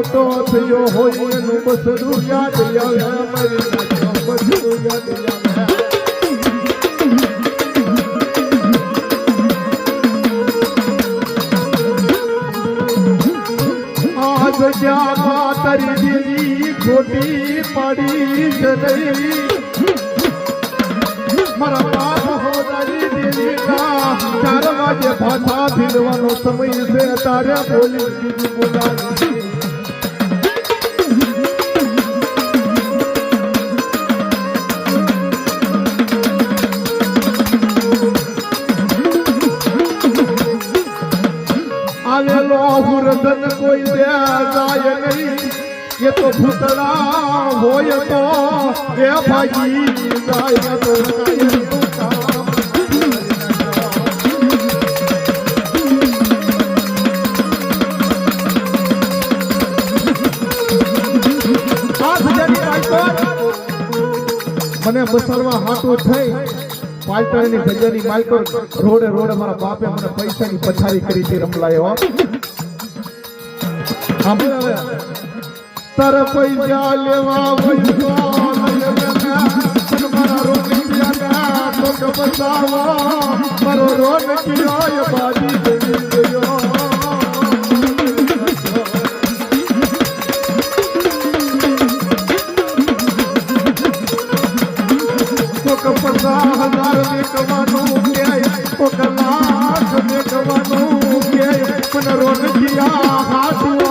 મોટો થયો હોય એનું બસરું યાદ આવે મારી બસરું યાદ આવે આજ જ્યાં તારી દીદી ખોટી પડી છે નહીં મારા બાપ હો તારી દેવી ના 4 વાગે ભાષા ભીડવાનો સમય છે તારે બોલી દીદી બોલાવી આવેલો હુરદન કોઈ દે જાય નહીં ये तो भूतड़ा होय तो ए भाई जाय तो મને બસરવા હાટો થઈ પાલટાની જગ્યાની માલકો રોડે રોડે મારા બાપે મને પૈસાની પછારી કરી હતી રમલાયો સાંભળે તાર પૈસા લેવા વૈસો મારા રોટિયા તો બચાવા મારો રોટિયો બાજી ગયો કોક 50,000 મેકવાનું કે કોક લાખ મેકવાનું કે પણ રોટિયા હાથું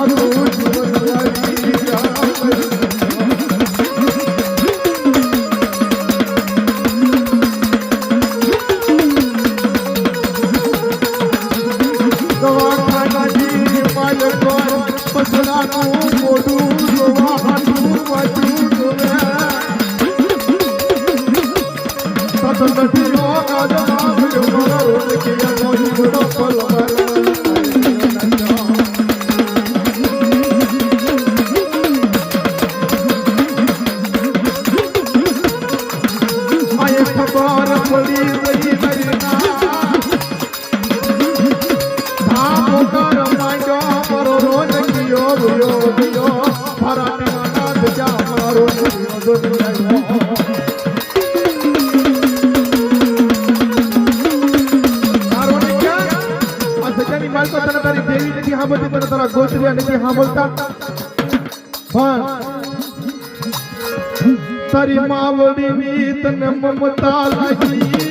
તારી માવડી ની તને મમતા લાગી